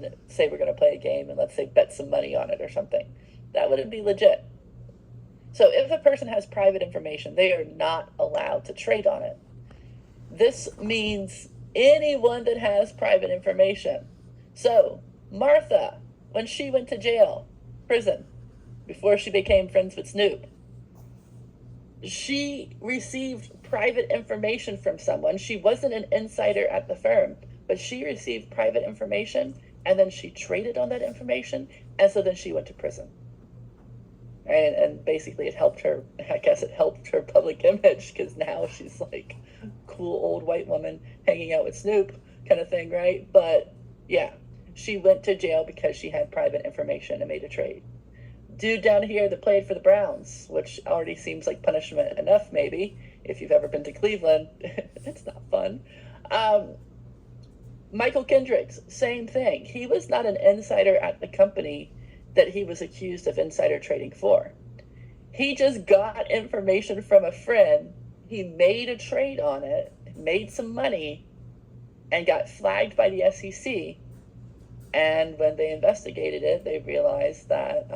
and say we're going to play a game and let's say bet some money on it or something. That wouldn't be legit. So if a person has private information, they are not allowed to trade on it. This means anyone that has private information. So Martha, when she went to jail, prison, before she became friends with Snoop, she received private information from someone. She wasn't an insider at the firm, but she received private information, and then she traded on that information, and so then she went to prison. And basically it helped her, I guess it helped her public image, because now she's like cool old white woman hanging out with Snoop kind of thing, right? But yeah, she went to jail because she had private information and made a trade. Dude down here that played for the Browns, which already seems like punishment enough, maybe, if you've ever been to Cleveland. It's not fun. Michael Kendricks, same thing. He was not an insider at the company that he was accused of insider trading for. He just got information from a friend. He made a trade on it, made some money, and got flagged by the SEC. And when they investigated it, they realized that,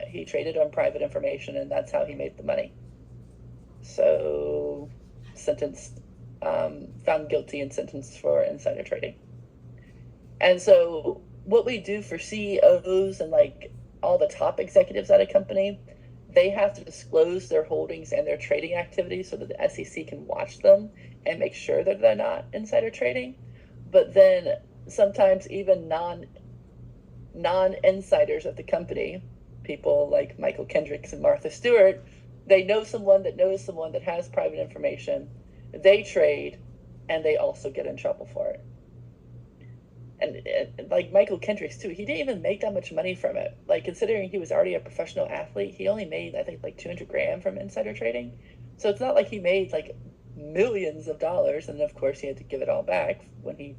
he traded on private information, and that's how he made the money. So, sentenced, found guilty and sentenced for insider trading. And so, what we do for CEOs and like all the top executives at a company, they have to disclose their holdings and their trading activities so that the SEC can watch them and make sure that they're not insider trading. But then sometimes even non-insiders at the company, people like Michael Kendricks and Martha Stewart, they know someone that has private information. They trade, and they also get in trouble for it. And like Michael Kendricks too, he didn't even make that much money from it. Like, considering he was already a professional athlete, he only made, I think, like $200,000 from insider trading. So it's not like he made like millions of dollars, and of course he had to give it all back when he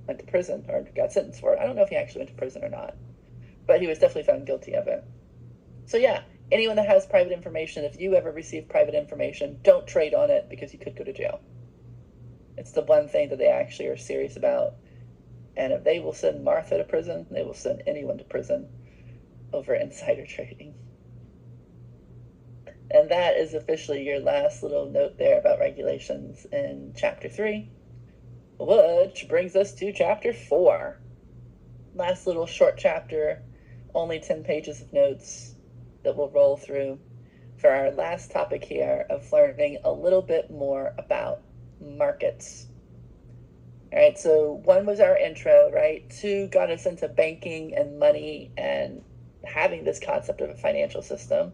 went to prison or got sentenced for it. I don't know if he actually went to prison or not, but he was definitely found guilty of it. So yeah, anyone that has private information, if you ever receive private information, don't trade on it because you could go to jail. It's the one thing that they actually are serious about. And if they will send Martha to prison, they will send anyone to prison over insider trading. And that is officially your last little note there about regulations in Chapter 3, which brings us to Chapter 4. Last little short chapter, only 10 pages of notes that we'll roll through for our last topic here of learning a little bit more about markets. All right, so 1 was our intro, right? 2 got us into banking and money and having this concept of a financial system.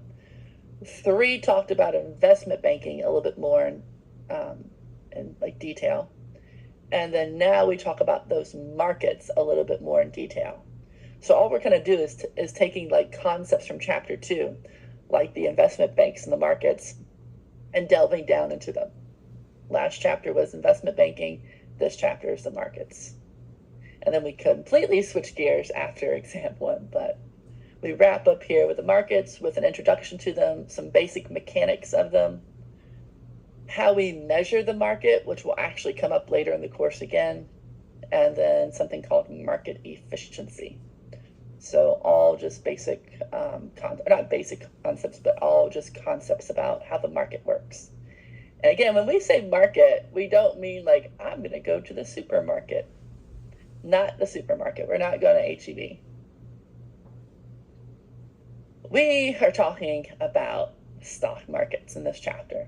3 talked about investment banking a little bit more in like detail. And then now we talk about those markets a little bit more in detail. So all we're going to do is taking like concepts from Chapter 2, like the investment banks and the markets, and delving down into them. Last chapter was investment banking. This chapter is the markets. And then we completely switch gears after exam 1, but we wrap up here with the markets, with an introduction to them, some basic mechanics of them, how we measure the market, which will actually come up later in the course again, and then something called market efficiency. So all just basic, not basic concepts, but all just concepts about how the market works. And again, when we say market, we don't mean like, I'm going to go to the supermarket. Not the supermarket. We're not going to HEB. We are talking about stock markets in this chapter.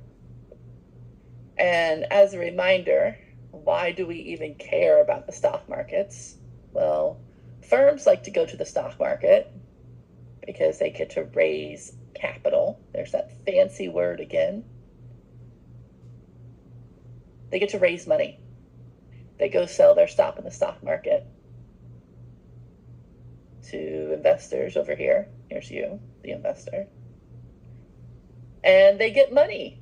And as a reminder, why do we even care about the stock markets? Well, firms like to go to the stock market because they get to raise capital. There's that fancy word again. They get to raise money. They go sell their stock in the stock market to investors over here. Here's you, the investor. And they get money,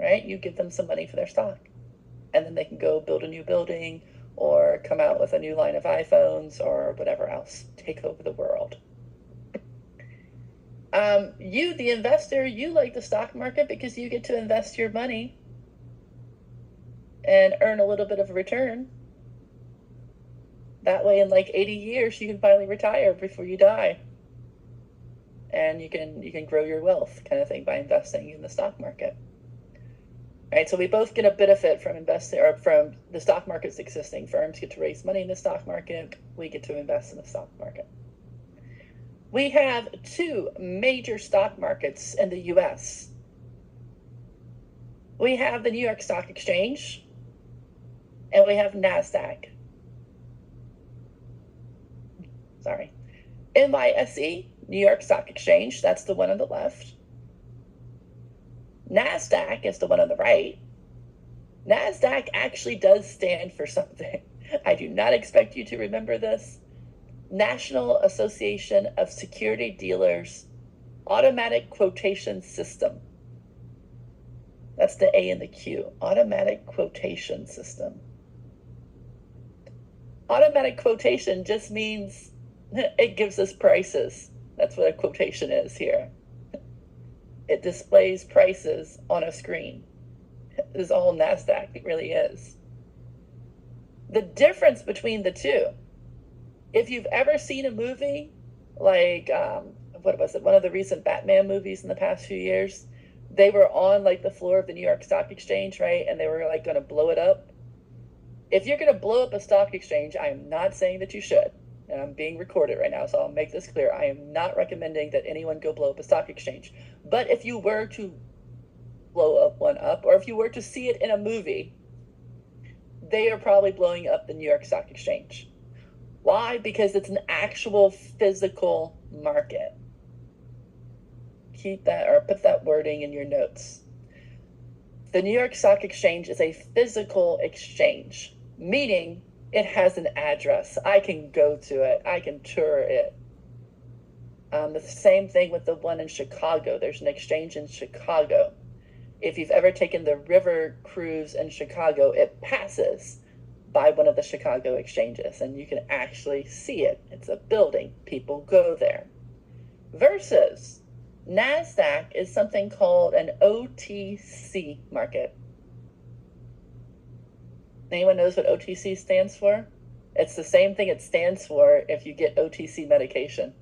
right? You give them some money for their stock. And then they can go build a new building or come out with a new line of iPhones or whatever else. Take over the world. You, the investor, you like the stock market because you get to invest your money and earn a little bit of a return. That way, in like 80 years, you can finally retire before you die. And you can grow your wealth, kind of thing, by investing in the stock market. Right, so we both get a benefit from investing, or from the stock market's existing. Firms get to raise money in the stock market. We get to invest in the stock market. We have two major stock markets in the U.S. We have the New York Stock Exchange, and we have NASDAQ. Sorry. NYSE, New York Stock Exchange, that's the one on the left. NASDAQ is the one on the right. NASDAQ actually does stand for something. I do not expect you to remember this. National Association of Security Dealers Automatic Quotation System. That's the A and the Q. Automatic Quotation System. Automatic quotation just means it gives us prices. That's what a quotation is here. It displays prices on a screen. This is all NASDAQ. It really is. The difference between the two, if you've ever seen a movie like, what was it, one of the recent Batman movies in the past few years, they were on like the floor of the New York Stock Exchange, right? And they were like going to blow it up. If you're going to blow up a stock exchange, I am not saying that you should. And I'm being recorded right now, so I'll make this clear. I am not recommending that anyone go blow up a stock exchange. But if you were to blow up one up, or if you were to see it in a movie, they are probably blowing up the New York Stock Exchange. Why? Because it's an actual physical market. Keep that, or put that wording in your notes. The New York Stock Exchange is a physical exchange, meaning it has an address. I can go to it. I can tour it. The same thing with the one in Chicago. There's an exchange in Chicago. If you've ever taken the river cruise in Chicago, it passes by one of the Chicago exchanges, and you can actually see it. It's a building. People go there. Versus NASDAQ is something called an OTC market. Anyone knows what OTC stands for? It's the same thing it stands for if you get OTC medication.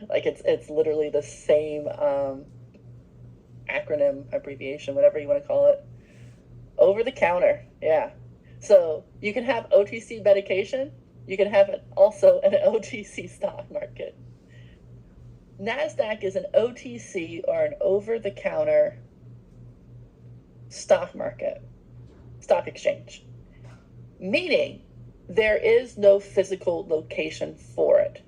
Like it's literally the same acronym, abbreviation, whatever you want to call it. Over the counter, yeah. So you can have OTC medication. You can have also an OTC stock market. NASDAQ is an OTC, or an over-the-counter stock market, stock exchange, meaning there is no physical location for it.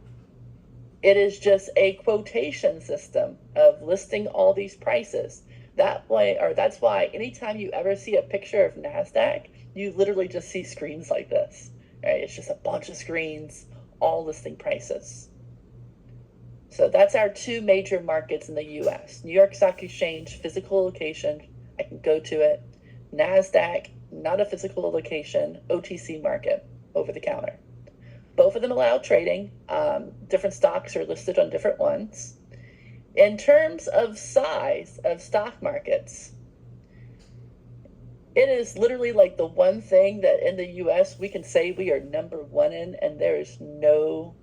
It is just a quotation system of listing all these prices. That way, or that's why anytime you ever see a picture of NASDAQ, you literally just see screens like this, right? It's just a bunch of screens, all listing prices. So that's our two major markets in the U.S. New York Stock Exchange, physical location, I can go to it. NASDAQ, not a physical location, OTC market, over the counter. Both of them allow trading. Different stocks are listed on different ones. In terms of size of stock markets, it is literally like the one thing that in the U.S. we can say we are number one in, and there is no...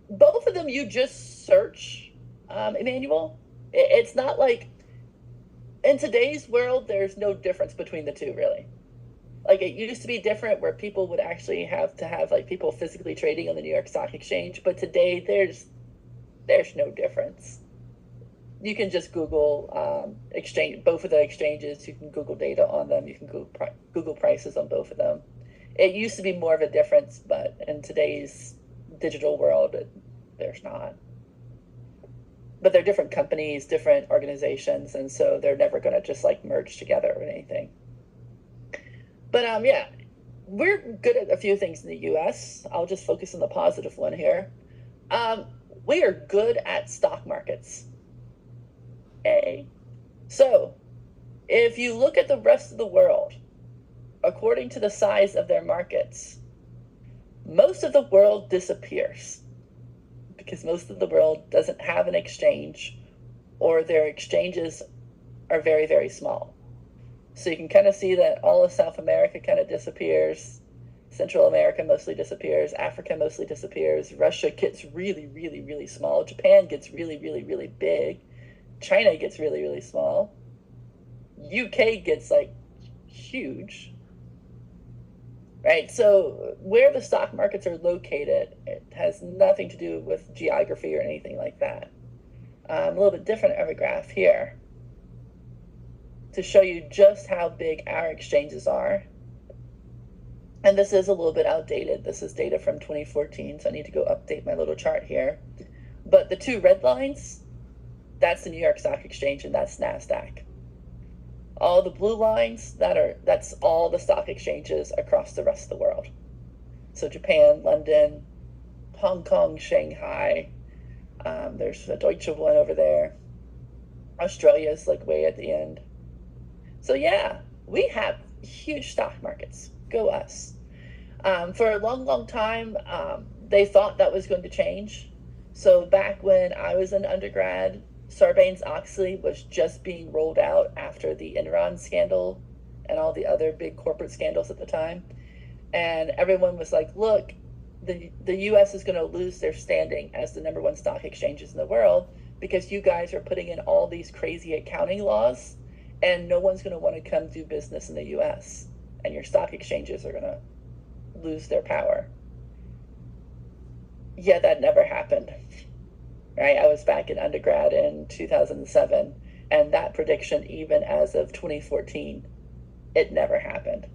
both of them you just search, Emmanuel. It's not like, in today's world, there's no difference between the two, really. Like, it used to be different where people would actually have to have, like, people physically trading on the New York Stock Exchange, but today there's no difference. You can just Google exchange, both of the exchanges. You can Google data on them. You can Google prices on both of them. It used to be more of a difference, but in today's digital world, there's not. But they're different companies, different organizations, and so they're never going to just like merge together or anything. But yeah, we're good at a few things in the U.S. I'll just focus on the positive one here. We are good at stock markets. So if you look at the rest of the world, according to the size of their markets, most of the world disappears because most of the world doesn't have an exchange, or their exchanges are very, very small. So you can kind of see that all of South America kind of disappears. Central America mostly disappears. Africa mostly disappears. Russia gets really, really, really small. Japan gets really, really, really big. China gets really, really small. UK gets like huge. Right? So where the stock markets are located, it has nothing to do with geography or anything like that. A little bit different of a graph here to show you just how big our exchanges are. And this is a little bit outdated. This is data from 2014, so I need to go update my little chart here. But the two red lines, that's the New York Stock Exchange, and that's NASDAQ. All the blue lines, that's all the stock exchanges across the rest of the world. So Japan, London, Hong Kong, Shanghai, there's a Deutsche one over there. Australia's like way at the end. So yeah, we have huge stock markets. Go us. For a long, long time, they thought that was going to change. So back when I was an undergrad, Sarbanes-Oxley was just being rolled out after the Enron scandal and all the other big corporate scandals at the time. And everyone was like, look, the U.S. is going to lose their standing as the number one stock exchanges in the world because you guys are putting in all these crazy accounting laws and no one's going to want to come do business in the U.S. and your stock exchanges are going to lose their power. Yeah, that never happened. Right? I was back in undergrad in 2007, and that prediction, even as of 2014, it never happened.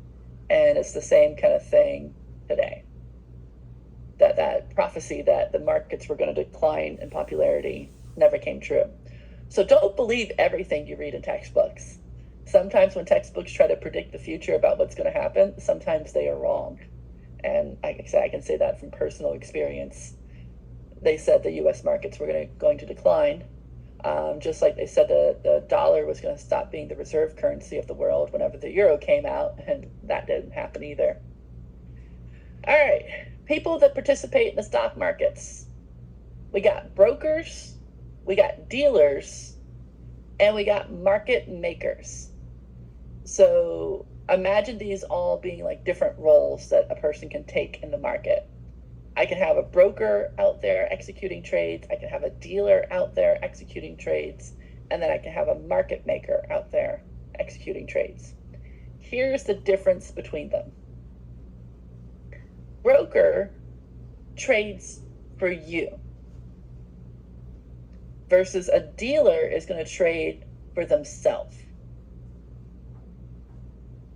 And it's the same kind of thing today. That prophecy that the markets were going to decline in popularity never came true. So don't believe everything you read in textbooks. Sometimes when textbooks try to predict the future about what's going to happen, sometimes they are wrong. And like I said, I can say that from personal experience. They said the U.S. markets were going to decline, just like they said the dollar was going to stop being the reserve currency of the world whenever the euro came out, and that didn't happen either. All right, people that participate in the stock markets. We got brokers, we got dealers, and we got market makers. So imagine these all being like different roles that a person can take in the market. I can have a broker out there executing trades. I can have a dealer out there executing trades. And then I can have a market maker out there executing trades. Here's the difference between them. Broker trades for you versus a dealer is going to trade for themselves.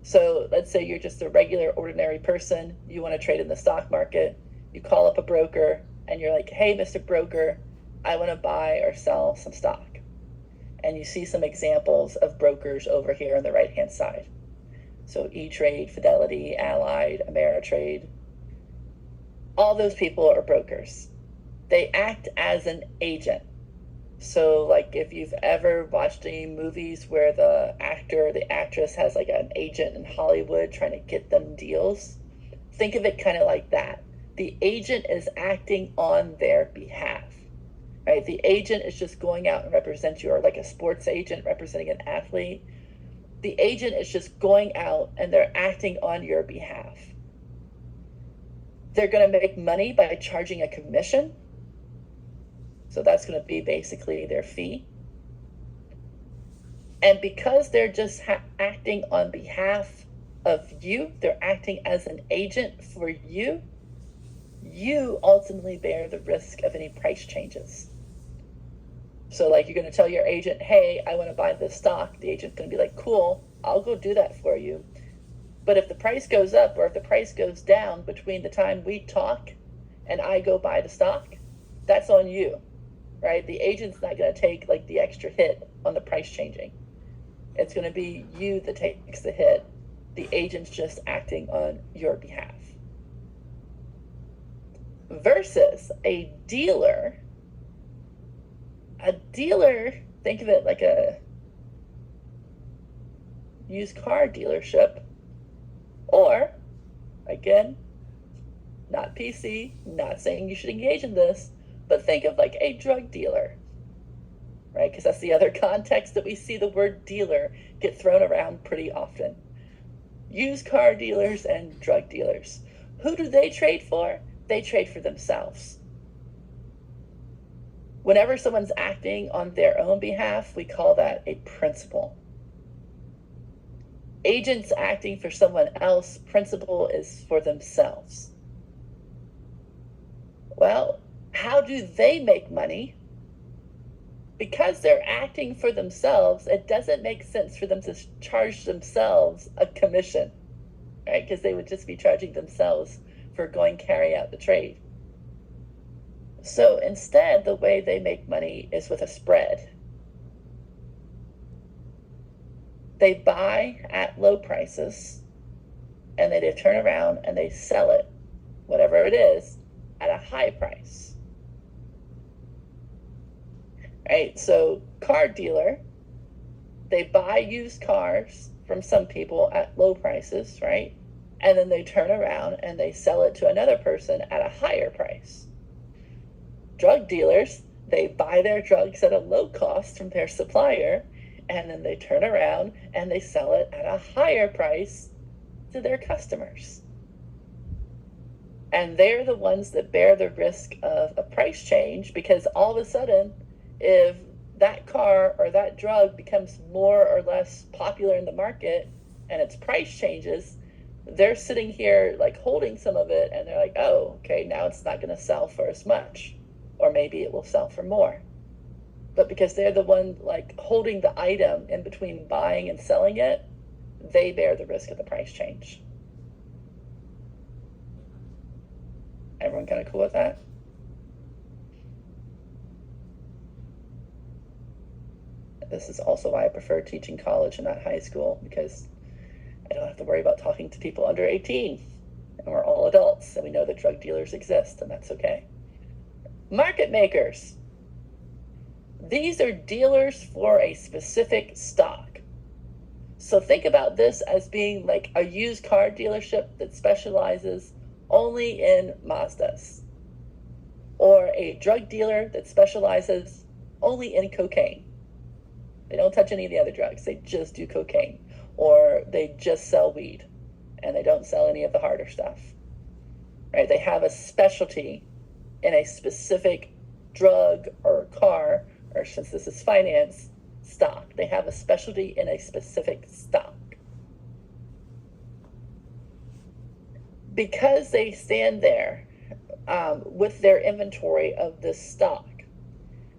So let's say you're just a regular, ordinary person. You want to trade in the stock market. You call up a broker and you're like, hey, Mr. Broker, I want to buy or sell some stock. And you see some examples of brokers over here on the right-hand side. So E-Trade, Fidelity, Allied, Ameritrade. All those people are brokers. They act as an agent. So like if you've ever watched any movies where the actor or the actress has like an agent in Hollywood trying to get them deals, think of it kind of like that. The agent is acting on their behalf, right? The agent is just going out and represent you, or like a sports agent representing an athlete. The agent is just going out and they're acting on your behalf. They're going to make money by charging a commission. So that's going to be basically their fee. And because they're just acting on behalf of you, they're acting as an agent for you, you ultimately bear the risk of any price changes. So like you're going to tell your agent, hey, I want to buy this stock. The agent's going to be like, cool, I'll go do that for you. But if the price goes up or if the price goes down between the time we talk and I go buy the stock, that's on you, right? The agent's not going to take like the extra hit on the price changing. It's going to be you that takes the hit. The agent's just acting on your behalf. Versus a dealer, think of it like a used car dealership, or, again, not PC, not saying you should engage in this, but think of like a drug dealer. right? Because that's the other context that we see the word dealer get thrown around pretty often. Used car dealers and drug dealers. Who do they trade for? They trade for themselves. Whenever someone's acting on their own behalf, we call that a principal. Agents acting for someone else, principal is for themselves. Well, how do they make money? Because they're acting for themselves, it doesn't make sense for them to charge themselves a commission, right? Because they would just be charging themselves for going carry out the trade. So instead, the way they make money is with a spread. They buy at low prices, and they turn around and they sell it, whatever it is, at a high price. Right? So car dealer, they buy used cars from some people at low prices, right? And then they turn around and they sell it to another person at a higher price. Drug dealers, they buy their drugs at a low cost from their supplier, and then they turn around and they sell it at a higher price to their customers. And they're the ones that bear the risk of a price change, because all of a sudden, if that car or that drug becomes more or less popular in the market and its price changes, they're sitting here like holding some of it, and they're like, oh, okay, now it's not going to sell for as much. Or maybe it will sell for more. But because they're the one like holding the item in between buying and selling it, they bear the risk of the price change. Everyone kind of cool with that? This is also why I prefer teaching college and not high school, because I don't have to worry about talking to people under 18. And we're all adults, and we know that drug dealers exist, and that's okay. Market makers. These are dealers for a specific stock. So think about this as being like a used car dealership that specializes only in Mazdas, or a drug dealer that specializes only in cocaine. They don't touch any of the other drugs. They just do cocaine, or they just sell weed, and they don't sell any of the harder stuff, right? They have a specialty in a specific drug or car, or since this is finance, stock. They have a specialty in a specific stock. Because they stand there with their inventory of this stock,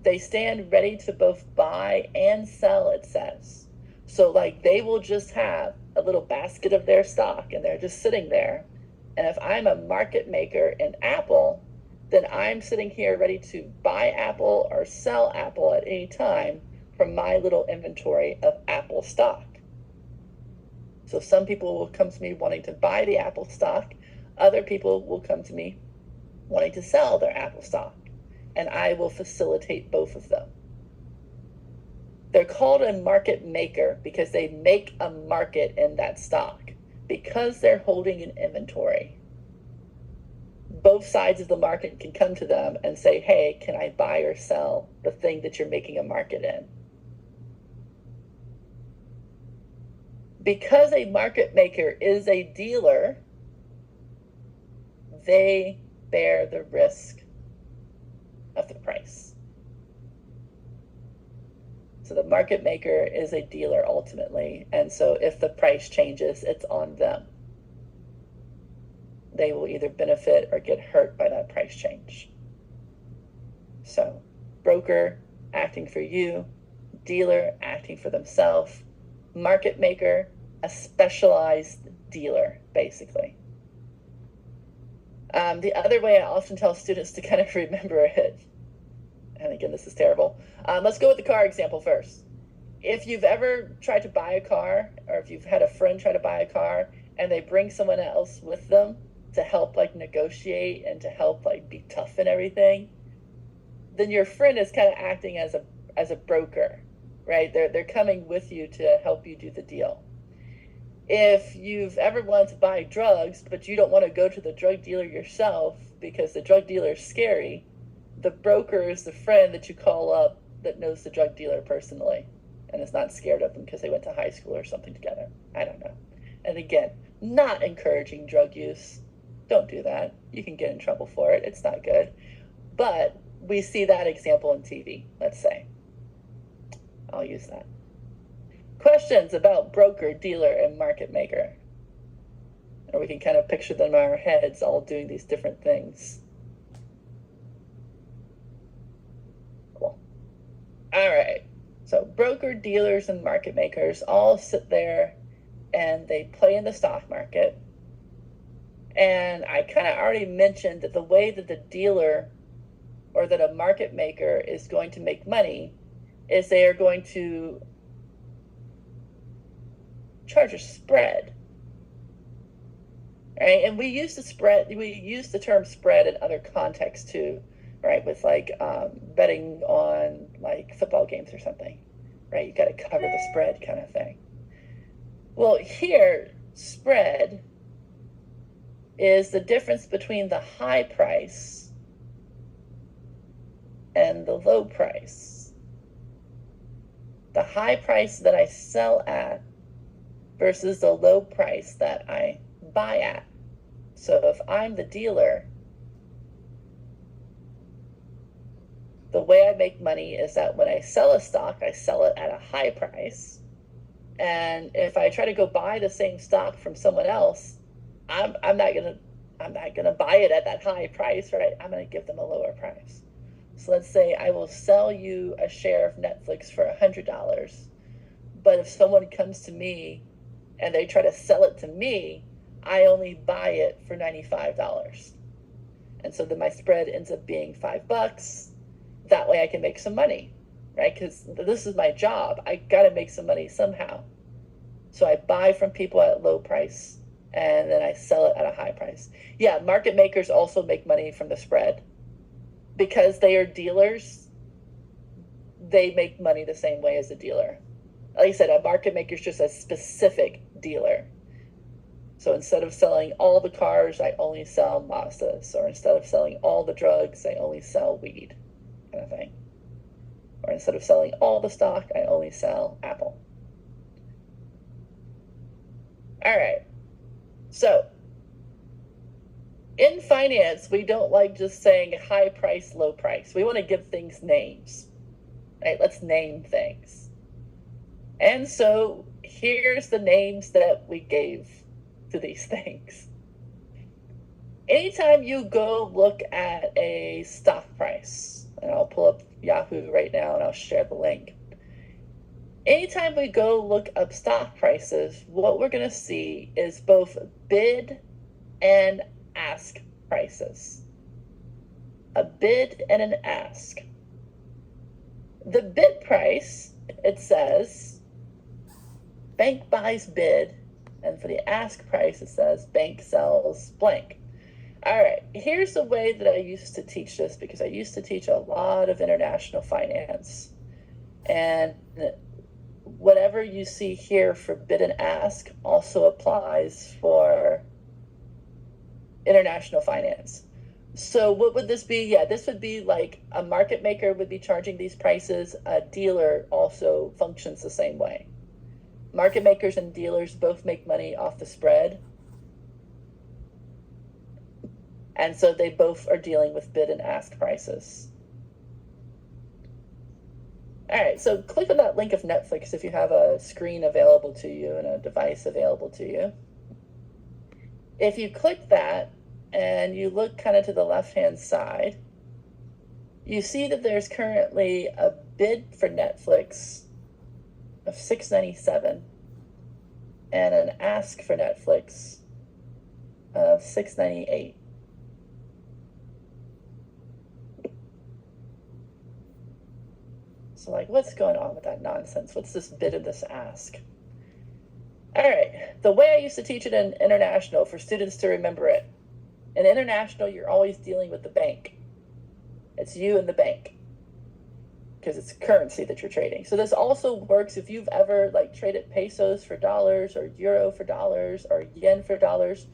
they stand ready to both buy and sell, it says. So like they will just have a little basket of their stock, and they're just sitting there. And if I'm a market maker in Apple, then I'm sitting here ready to buy Apple or sell Apple at any time from my little inventory of Apple stock. So some people will come to me wanting to buy the Apple stock. Other people will come to me wanting to sell their Apple stock, and I will facilitate both of them. They're called a market maker because they make a market in that stock, because they're holding an inventory. Both sides of the market can come to them and say, hey, can I buy or sell the thing that you're making a market in? Because a market maker is a dealer, they bear the risk of the price. So the market maker is a dealer ultimately, and so if the price changes, it's on them. They will either benefit or get hurt by that price change. So, broker acting for you, dealer acting for themselves, market maker, a specialized dealer, basically. The other way I often tell students to kind of remember it, and again, this is terrible. Let's go with the car example first. If you've ever tried to buy a car, or if you've had a friend try to buy a car, and they bring someone else with them to help like negotiate and to help like be tough and everything, then your friend is kind of acting as a broker, right? They're coming with you to help you do the deal. If you've ever wanted to buy drugs, but you don't want to go to the drug dealer yourself because the drug dealer is scary, the broker is the friend that you call up that knows the drug dealer personally and is not scared of them because they went to high school or something together. I don't know. And again, not encouraging drug use. Don't do that. You can get in trouble for it. It's not good. But we see that example in TV, let's say. I'll use that. Questions about broker, dealer, and market maker. Or we can kind of picture them in our heads all doing these different things. Cool. All right. So broker, dealers, and market makers all sit there and they play in the stock market. And I kind of already mentioned that the way that the dealer or that a market maker is going to make money is they are going to charge a spread. Right? And we use the term spread in other contexts too, right? With like betting on like football games or something, right? You got to cover the spread kind of thing. Well, here, spread is the difference between the high price and the low price. The high price that I sell at versus the low price that I buy at. So if I'm the dealer, the way I make money is that when I sell a stock, I sell it at a high price. And if I try to go buy the same stock from someone else, I'm not gonna buy it at that high price, right? I'm gonna give them a lower price. So let's say I will sell you a share of Netflix for $100, but if someone comes to me and they try to sell it to me, I only buy it for $95. And so then my spread ends up being $5. That way I can make some money, right? Because this is my job. I gotta make some money somehow. So I buy from people at low price and then I sell it at a high price. Yeah, market makers also make money from the spread. Because they are dealers, they make money the same way as a dealer. Like I said, a market maker is just a specific dealer. So instead of selling all the cars, I only sell Mazdas. Or instead of selling all the drugs, I only sell weed, kind of thing. Or instead of selling all the stock, I only sell Apple. All right. So in finance, we don't like just saying high price, low price. We want to give things names. Right? Let's name things. And so here's the names that we gave to these things. Anytime you go look at a stock price, and I'll pull up Yahoo right now and I'll share the link. Anytime we go look up stock prices, what we're going to see is both bid and ask prices. A bid and an ask. The bid price, it says, bank buys bid, and for the ask price, it says bank sells blank. All right, here's the way that I used to teach this, because I used to teach a lot of international finance. And whatever you see here for bid and ask also applies for international finance. So what would this be? Yeah, this would be like a market maker would be charging these prices. A dealer also functions the same way. Market makers and dealers both make money off the spread. And so they both are dealing with bid and ask prices. All right, so click on that link of Netflix if you have a screen available to you and a device available to you. If you click that and you look kind of to the left-hand side, you see that there's currently a bid for Netflix of $6.97 and an ask for Netflix of $6.98. So like, what's going on with that nonsense? What's this bid and this ask? All right, the way I used to teach it in international for students to remember it. In international, you're always dealing with the bank. It's you and the bank because it's currency that you're trading. So this also works if you've ever like traded pesos for dollars or euro for dollars or yen for dollars.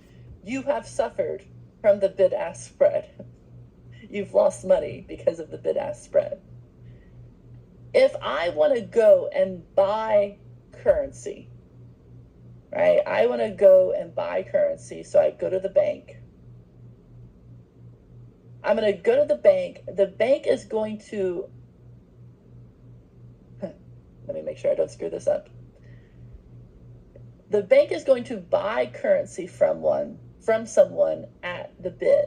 You have suffered from the bid-ask spread. You've lost money because of the bid-ask spread. If I want to go and buy currency, right? I want to go and buy currency, so I go to the bank. I'm going to go to the bank. The bank is going to, let me make sure I don't screw this up. The bank is going to buy currency from someone at the bid.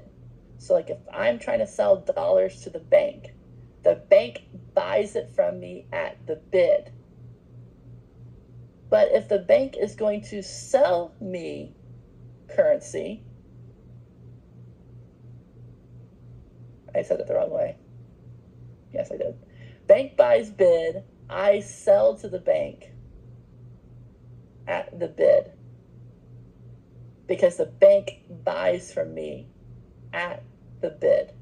So like if I'm trying to sell dollars to the bank buys it from me at the bid. But if the bank is going to sell me currency, I said it the wrong way. Yes, I did. Bank buys bid, I sell to the bank at the bid. Because the bank buys from me at the bid.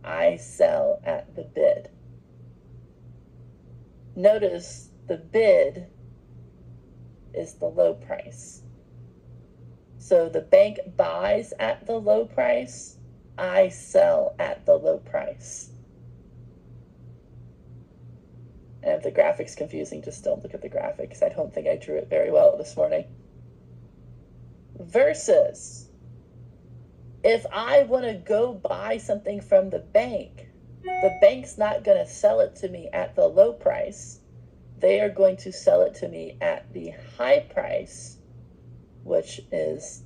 I sell at the bid. Notice the bid is the low price. So the bank buys at the low price, I sell at the low price. And if the graphic's confusing, just don't look at the graphic, because I don't think I drew it very well this morning. Versus, if I want to go buy something from the bank's not going to sell it to me at the low price. They are going to sell it to me at the high price, which is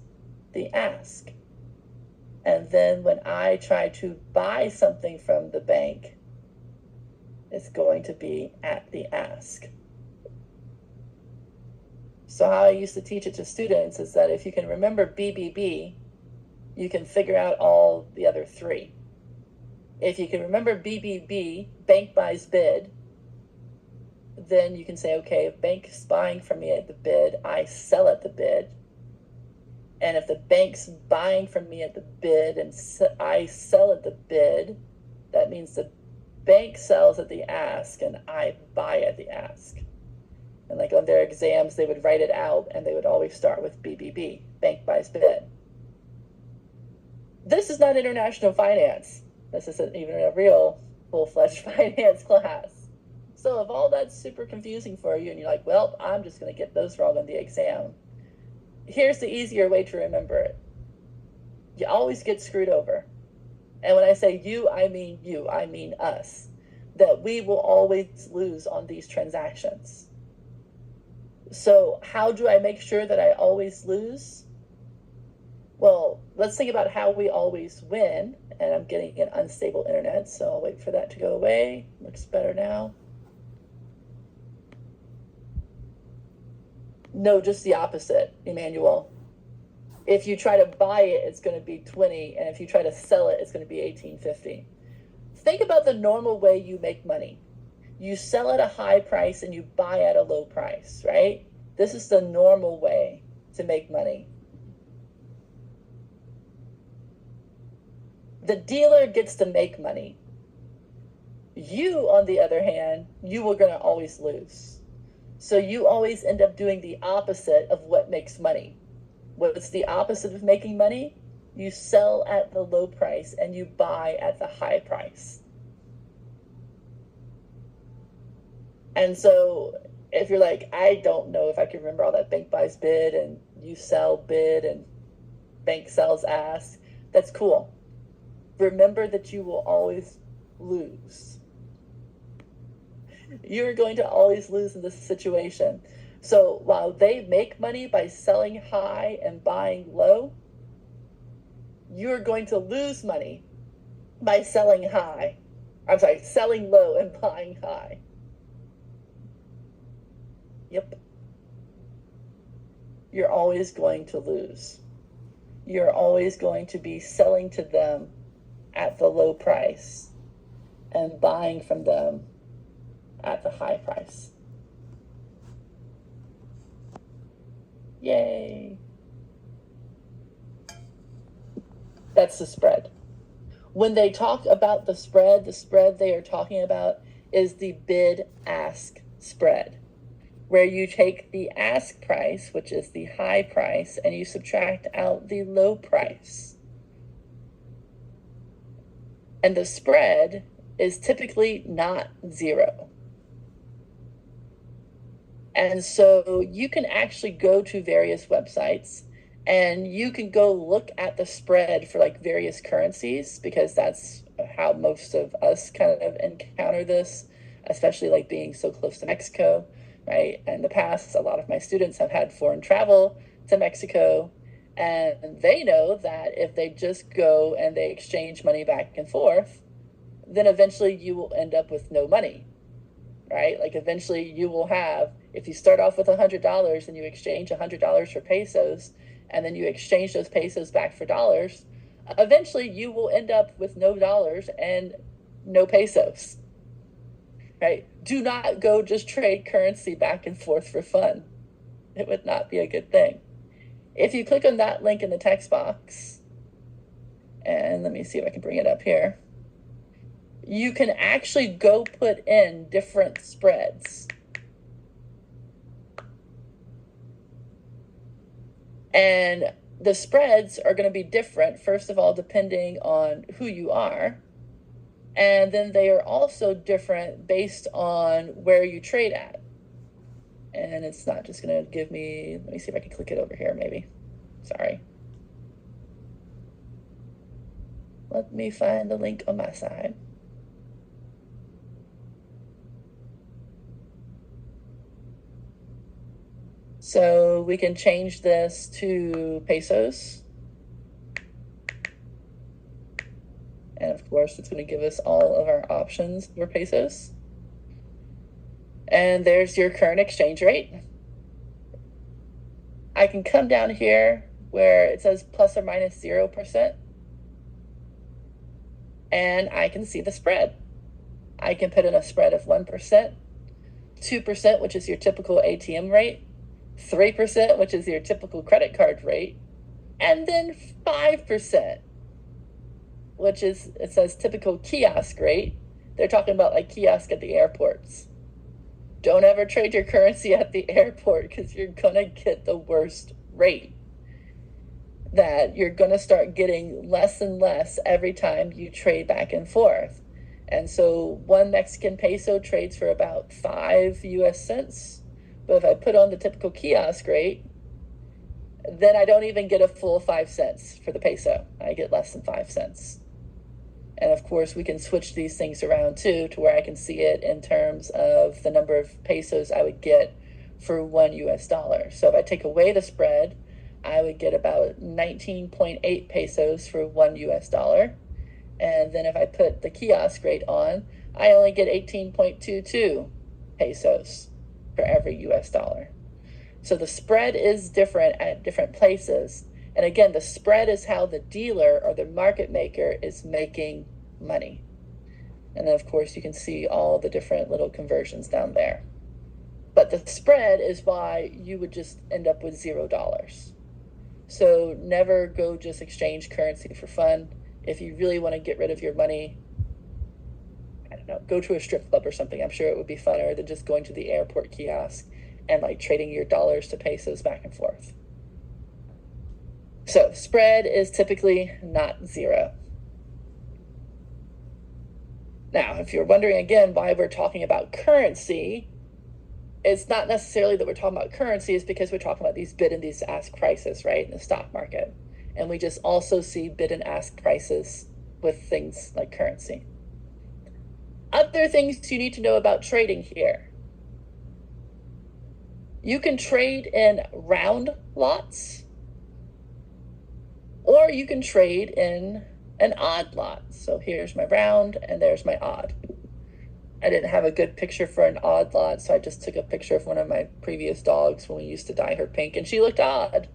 the ask. And then when I try to buy something from the bank, it's going to be at the ask. So how I used to teach it to students is that if you can remember BBB, you can figure out all the other three. If you can remember BBB, bank buys bid, then you can say, okay, if bank's buying from me at the bid, I sell at the bid. And if the bank's buying from me at the bid and I sell at the bid, that means the bank sells at the ask and I buy at the ask. And like on their exams, they would write it out and they would always start with BBB, bank buys bid. This is not international finance. This isn't even a real full-fledged finance class. So if all that's super confusing for you and you're like, well, I'm just going to get those wrong on the exam, here's the easier way to remember it. You always get screwed over. And when I say you, I mean us. That we will always lose on these transactions. So how do I make sure that I always lose? Well, let's think about how we always win. And I'm getting an unstable internet, so I'll wait for that to go away. Looks better now. No, just the opposite, Emmanuel. If you try to buy it, it's going to be 20, and if you try to sell it, it's going to be 18.50. Think about the normal way you make money. You sell at a high price and you buy at a low price, right? This is the normal way to make money. The dealer gets to make money. You, on the other hand, you are going to always lose. So you always end up doing the opposite of what makes money. What's the opposite of making money? You sell at the low price and you buy at the high price. And so if you're like, I don't know if I can remember all that bank buys bid and you sell bid and bank sells ask, that's cool. Remember that you will always lose. You're going to always lose in this situation. So while they make money by selling high and buying low, you're going to lose money by selling low and buying high. Yep. You're always going to lose. You're always going to be selling to them at the low price and buying from them at the high price. Yay. That's the spread. When they talk about the spread they are talking about is the bid-ask spread, where you take the ask price, which is the high price, and you subtract out the low price. And the spread is typically not zero. And so you can actually go to various websites and you can go look at the spread for like various currencies, because that's how most of us kind of encounter this, especially like being so close to Mexico, right? In the past, a lot of my students have had foreign travel to Mexico, and they know that if they just go and they exchange money back and forth, then eventually you will end up with no money, right? Like eventually you will have, if you start off with $100 and you exchange $100 for pesos, and then you exchange those pesos back for dollars, eventually you will end up with no dollars and no pesos, right? Do not go just trade currency back and forth for fun. It would not be a good thing. If you click on that link in the text box, and let me see if I can bring it up here, you can actually go put in different spreads. And the spreads are going to be different, first of all, depending on who you are. And then they are also different based on where you trade at. And it's not just going to give me, let me see if I can click it over here maybe. Sorry. Let me find the link on my side. So we can change this to pesos. And of course, it's going to give us all of our options for pesos. And there's your current exchange rate. I can come down here where it says plus or minus 0%. And I can see the spread. I can put in a spread of 1%, 2%, which is your typical ATM rate, 3%, which is your typical credit card rate, and then 5%, which is, it says typical kiosk rate. They're talking about like kiosk at the airports. Don't ever trade your currency at the airport, because you're gonna get the worst rate. That you're gonna start getting less and less every time you trade back and forth. And so one Mexican peso trades for about 5 US cents. But if I put on the typical kiosk rate, then I don't even get a full 5 cents for the peso. I get less than 5 cents. And of course, we can switch these things around too, to where I can see it in terms of the number of pesos I would get for 1 US dollar. So if I take away the spread, I would get about 19.8 pesos for 1 US dollar. And then if I put the kiosk rate on, I only get 18.22 pesos for every US dollar. So the spread is different at different places. And again, the spread is how the dealer or the market maker is making money. And then of course you can see all the different little conversions down there. But the spread is why you would just end up with $0. So never go just exchange currency for fun. If you really want to get rid of your money, I don't know, go to a strip club or something. I'm sure it would be funner than just going to the airport kiosk and like trading your dollars to pesos back and forth. So spread is typically not 0. Now, if you're wondering again why we're talking about currency, it's not necessarily that we're talking about currency, it's because we're talking about these bid and these ask prices, right, in the stock market. And we just also see bid and ask prices with things like currency. Other things you need to know about trading here. You can trade in round lots, or you can trade in an odd lot. So here's my round and there's my odd. I didn't have a good picture for an odd lot, so I just took a picture of one of my previous dogs when we used to dye her pink, and she looked odd.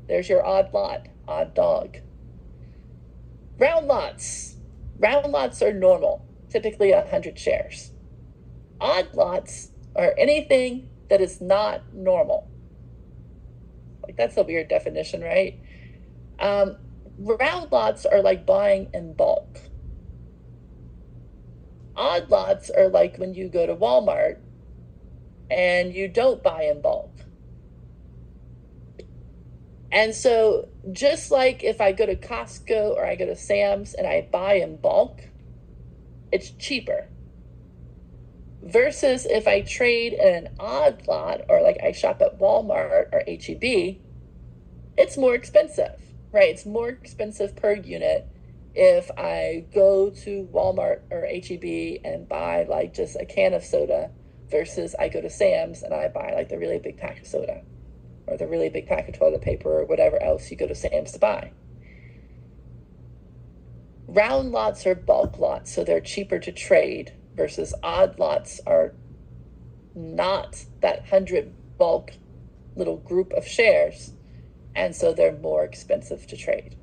There's your odd lot, odd dog. Round lots. Round lots are normal, typically 100 shares. Odd lots are anything that is not normal. Like, that's a weird definition, right? Round lots are like buying in bulk. Odd lots are like when you go to Walmart and you don't buy in bulk. And so just like if I go to Costco or I go to Sam's and I buy in bulk, it's cheaper. Versus if I trade in an odd lot, or like I shop at Walmart or HEB, it's more expensive, right? It's more expensive per unit if I go to Walmart or HEB and buy like just a can of soda versus I go to Sam's and I buy like the really big pack of soda or the really big pack of toilet paper or whatever else you go to Sam's to buy. Round lots are bulk lots, so they're cheaper to trade, versus odd lots are not that 100 bulk little group of shares, and so they're more expensive to trade.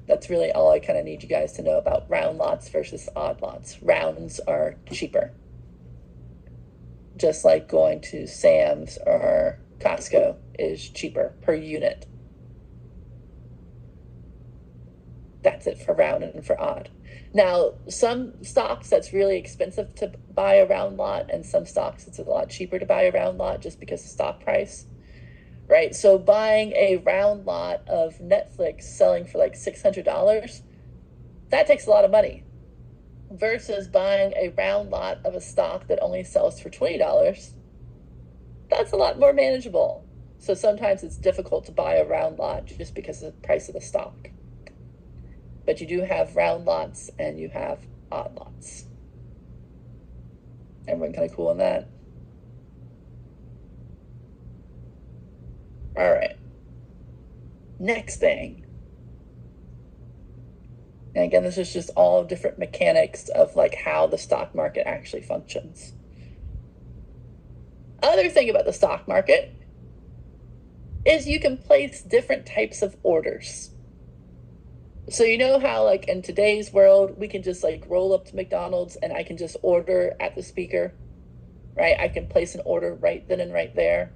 That's really all I kind of need you guys to know about round lots versus odd lots. Rounds are cheaper. Just like going to Sam's or Costco is cheaper per unit. That's it for round and for odd. Now, some stocks that's really expensive to buy a round lot, and some stocks it's a lot cheaper to buy a round lot just because of stock price, right? So buying a round lot of Netflix selling for like $600, that takes a lot of money, versus buying a round lot of a stock that only sells for $20. That's a lot more manageable. So sometimes it's difficult to buy a round lot just because of the price of the stock. But you do have round lots and you have odd lots. Everyone kind of cool on that? All right. Next thing. And again, this is just all different mechanics of like how the stock market actually functions. Other thing about the stock market is you can place different types of orders. So you know how like in today's world, we can just like roll up to McDonald's and I can just order at the speaker, right? I can place an order right then and right there.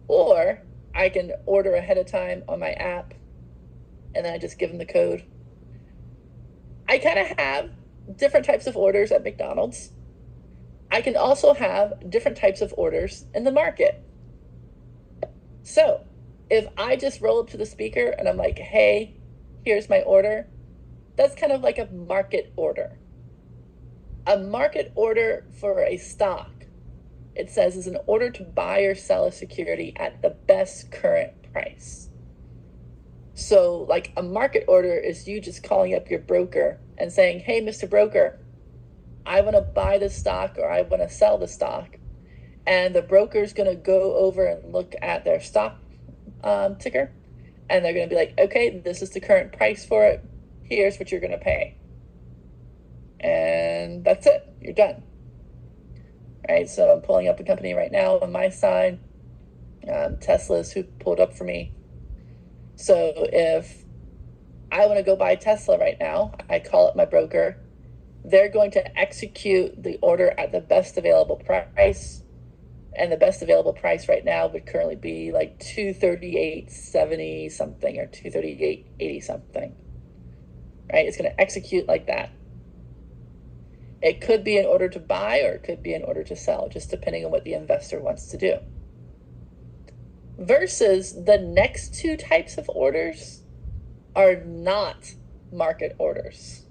Or I can order ahead of time on my app and then I just give them the code. I kind of have different types of orders at McDonald's. I can also have different types of orders in the market. So if I just roll up to the speaker and I'm like, hey, here's my order, that's kind of like a market order. A market order for a stock, it says, is an order to buy or sell a security at the best current price. So like a market order is you just calling up your broker and saying, hey, Mr. Broker, I want to buy the stock or I want to sell the stock. And the broker is going to go over and look at their stock ticker. And they're going to be like, okay, this is the current price for it. Here's what you're going to pay. And that's it. You're done. All right, so I'm pulling up a company right now on my side. Tesla's who pulled up for me. So if I want to go buy Tesla right now, I call up my broker. They're going to execute the order at the best available price. And the best available price right now would currently be like $238.70 something or $238.80 something. Right? It's going to execute like that. It could be in order to buy or it could be in order to sell, just depending on what the investor wants to do. Versus the next two types of orders are not market orders.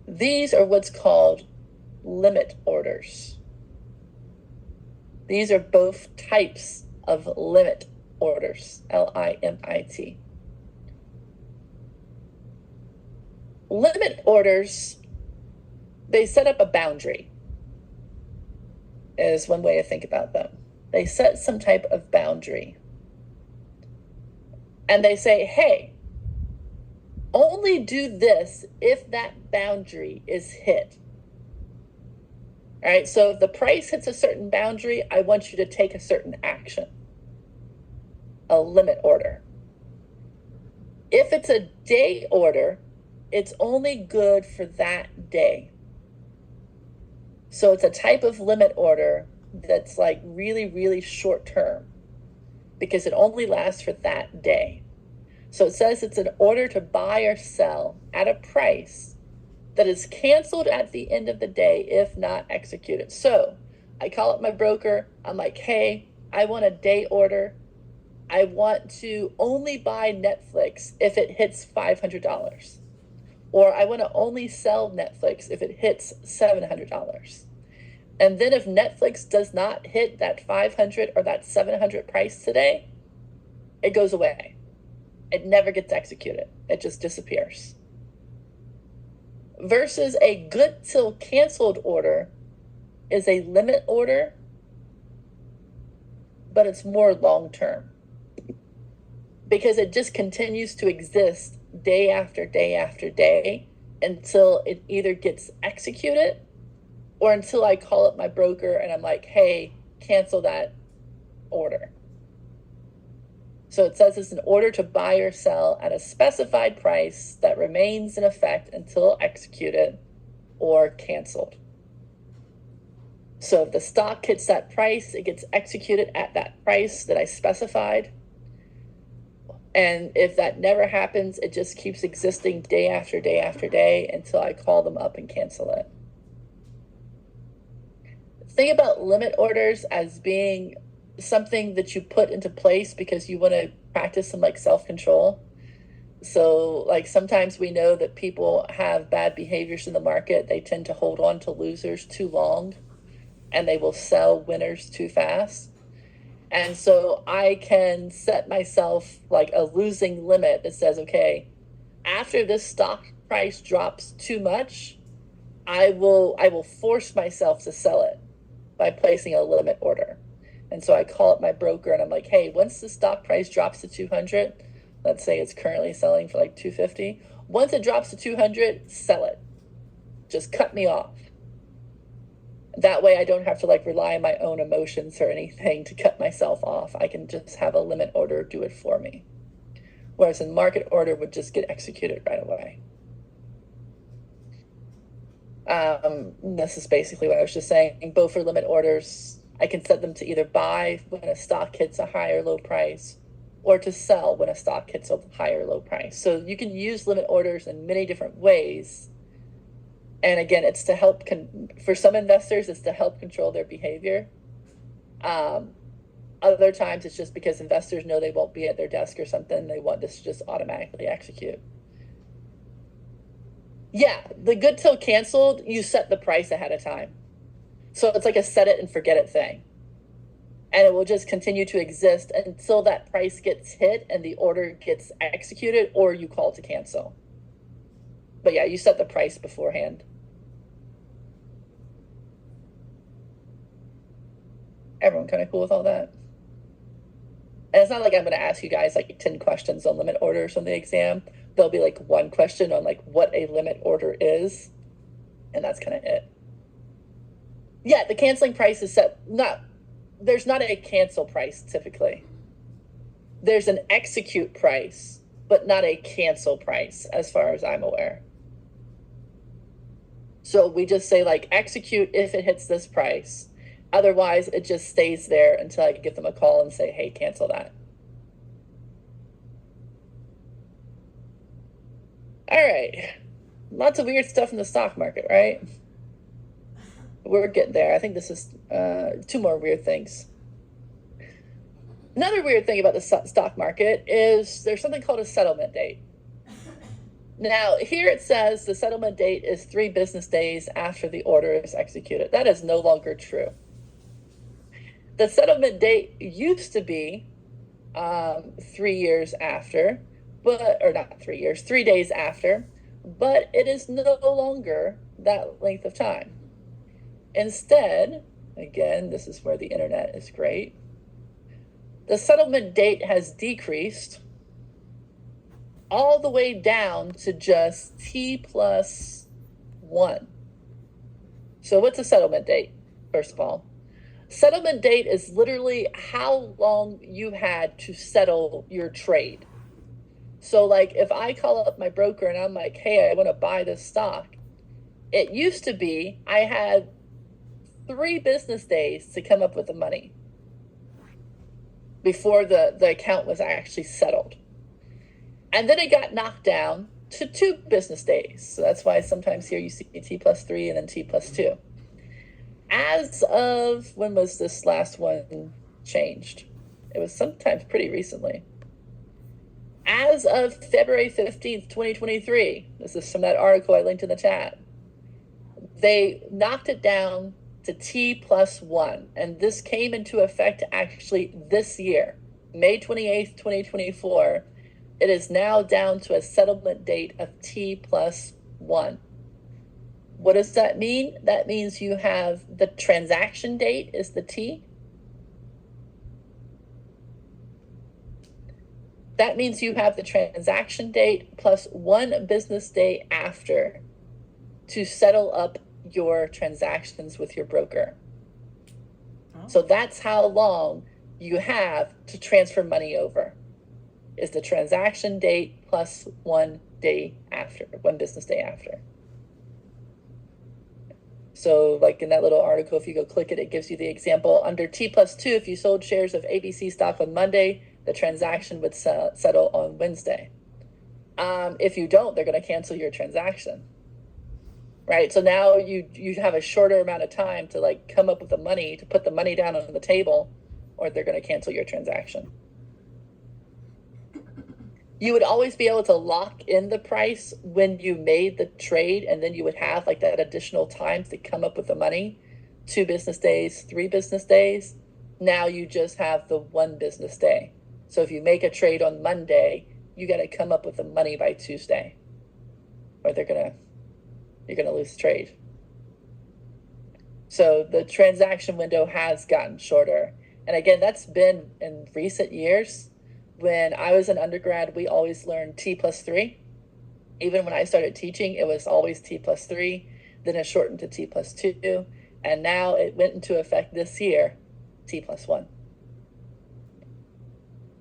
These are what's called limit orders. These are both types of limit orders, L-I-M-I-T. Limit orders, they set up a boundary, is one way to think about them. They set some type of boundary. And they say, hey, only do this if that boundary is hit. All right, so if the price hits a certain boundary, I want you to take a certain action. A limit order. If it's a day order, it's only good for that day. So it's a type of limit order that's like really, really short term because it only lasts for that day. So it says it's an order to buy or sell at a price that is canceled at the end of the day if not executed. So I call up my broker. I'm like, hey, I want a day order. I want to only buy Netflix if it hits $500. Or I want to only sell Netflix if it hits $700. And then if Netflix does not hit that 500 or that 700 price today, it goes away. It never gets executed. It just disappears. Versus a good till canceled order is a limit order, but it's more long-term because it just continues to exist day after day after day until it either gets executed or until I call up my broker and I'm like, hey, cancel that order. So it says it's an order to buy or sell at a specified price that remains in effect until executed or canceled. So if the stock hits that price, it gets executed at that price that I specified. And if that never happens, it just keeps existing day after day after day until I call them up and cancel it. Think about limit orders as being something that you put into place because you want to practice some like self-control. So like sometimes we know that people have bad behaviors in the market. They tend to hold on to losers too long and they will sell winners too fast. And so I can set myself like a losing limit that says, okay, after this stock price drops too much, I will force myself to sell it by placing a limit order. And so I call up my broker and I'm like, hey, once the stock price drops to 200, let's say it's currently selling for like 250. Once it drops to 200, sell it. Just cut me off. That way I don't have to like rely on my own emotions or anything to cut myself off. I can just have a limit order do it for me. Whereas a market order would just get executed right away. This is basically what I was just saying. Both for limit orders, I can set them to either buy when a stock hits a high or low price, or to sell when a stock hits a high or low price. So you can use limit orders in many different ways. And again, it's to help, for some investors, it's to help control their behavior. Other times it's just because investors know they won't be at their desk or something. They want this to just automatically execute. Yeah, the good till canceled, you set the price ahead of time. So it's like a set it and forget it thing. And it will just continue to exist until that price gets hit and the order gets executed or you call to cancel. But yeah, you set the price beforehand. Everyone kind of cool with all that? And it's not like I'm going to ask you guys like 10 questions on limit orders on the exam. There'll be like one question on like what a limit order is. And that's kind of it. Yeah, the canceling price is set. There's not a cancel price typically. There's an execute price, but not a cancel price as far as I'm aware. So we just say like execute if it hits this price. Otherwise, it just stays there until I give them a call and say, hey, cancel that. All right. Lots of weird stuff in the stock market, right? We're getting there. I think this is 2 more weird things. Another weird thing about the stock market is there's something called a settlement date. Now, here it says the settlement date is 3 business days after the order is executed. That is no longer true. The settlement date used to be 3 years after, or not 3 years, 3 days after, but it is no longer that length of time. Instead, again, this is where the internet is great. The settlement date has decreased all the way down to just T+1. So what's a settlement date, first of all? Settlement date is literally how long you had to settle your trade. So like if I call up my broker and I'm like, hey, I want to buy this stock. It used to be I had 3 business days to come up with the money before the account was actually settled. And then it got knocked down to 2 business days. So that's why sometimes here you see T+3 and then T+2. As of, when was this last one changed? It was sometimes pretty recently. As of February 15th, 2023, this is from that article I linked in the chat, they knocked it down to T+1, and this came into effect actually this year, May 28th, 2024. It is now down to a settlement date of T+1. What does that mean? That means you have the transaction date is the T. That means you have the transaction date plus 1 business day after to settle up your transactions with your broker. Oh. So that's how long you have to transfer money over, is the transaction date plus 1 day after, 1 business day after. So like in that little article, if you go click it, it gives you the example. Under T+2, if you sold shares of ABC stock on Monday, the transaction would settle on Wednesday. If you don't, they're going to cancel your transaction. Right? So now you have a shorter amount of time to like come up with the money, to put the money down on the table, or they're going to cancel your transaction. You would always be able to lock in the price when you made the trade, and then you would have like that additional time to come up with the money, 2 business days, 3 business days. Now you just have the 1 business day. So if you make a trade on Monday, you got to come up with the money by Tuesday, or you're going to lose the trade. So the transaction window has gotten shorter. And again, that's been in recent years. When I was an undergrad, we always learned T+3. Even when I started teaching, it was always T+3. Then it shortened to T+2. And now it went into effect this year, T+1.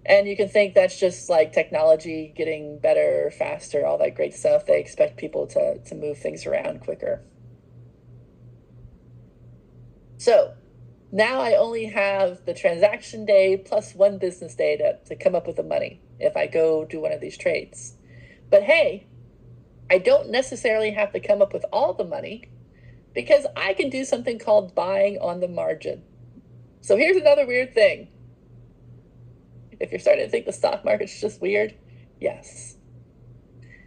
And you can think that's just like technology getting better, faster, all that great stuff. They expect people to move things around quicker. So now I only have the transaction day plus 1 business day to come up with the money if I go do one of these trades. But hey, I don't necessarily have to come up with all the money, because I can do something called buying on the margin. So here's another weird thing. If you're starting to think the stock market's just weird, yes.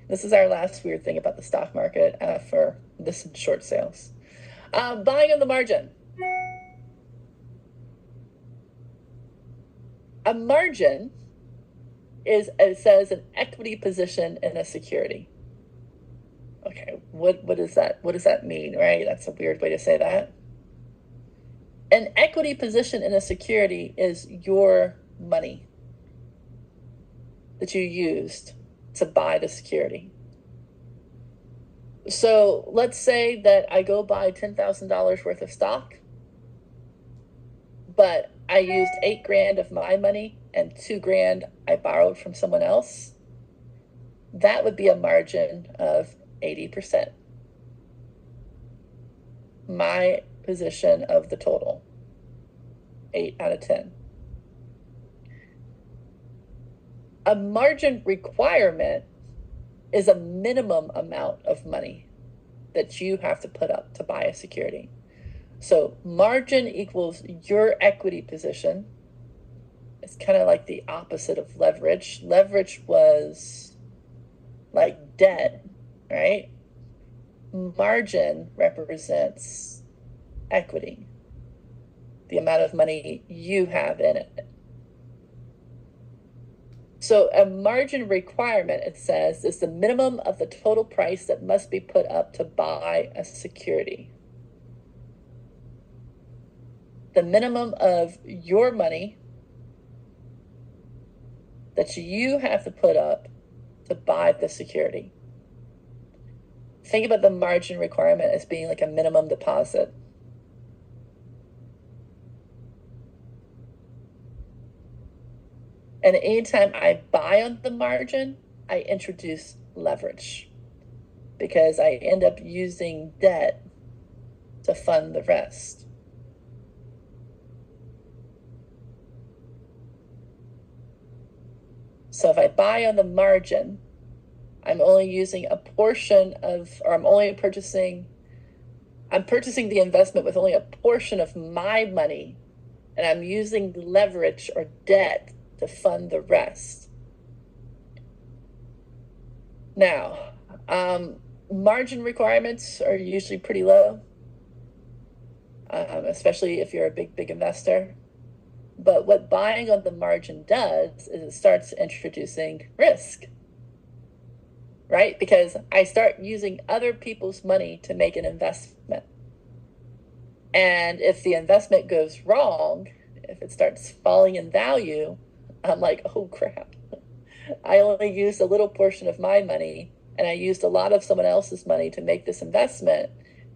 This is our last weird thing about the stock market for this short sales. Buying on the margin. A margin is, it says, an equity position in a security. Okay, what is that? What does that mean, right? That's a weird way to say that. An equity position in a security is your money that you used to buy the security. So let's say that I go buy $10,000 worth of stock, but I used $8,000 of my money and $2,000 I borrowed from someone else. That would be a margin of 80%. My position of the total, 8 out of 10. A margin requirement is a minimum amount of money that you have to put up to buy a security. So margin equals your equity position. It's kind of like the opposite of leverage. Leverage was like debt, right? Margin represents equity, the amount of money you have in it. So a margin requirement, it says, is the minimum of the total price that must be put up to buy a security. The minimum of your money that you have to put up to buy the security. Think about the margin requirement as being like a minimum deposit. And anytime I buy on the margin, I introduce leverage, because I end up using debt to fund the rest. So if I buy on the margin, I'm only using a portion of, or I'm purchasing the investment with only a portion of my money, and I'm using leverage or debt to fund the rest. Now, margin requirements are usually pretty low, especially if you're a big investor. But what buying on the margin does is it starts introducing risk, right? Because I start using other people's money to make an investment. And if the investment goes wrong, if it starts falling in value, I'm like, oh crap. I only used a little portion of my money and I used a lot of someone else's money to make this investment,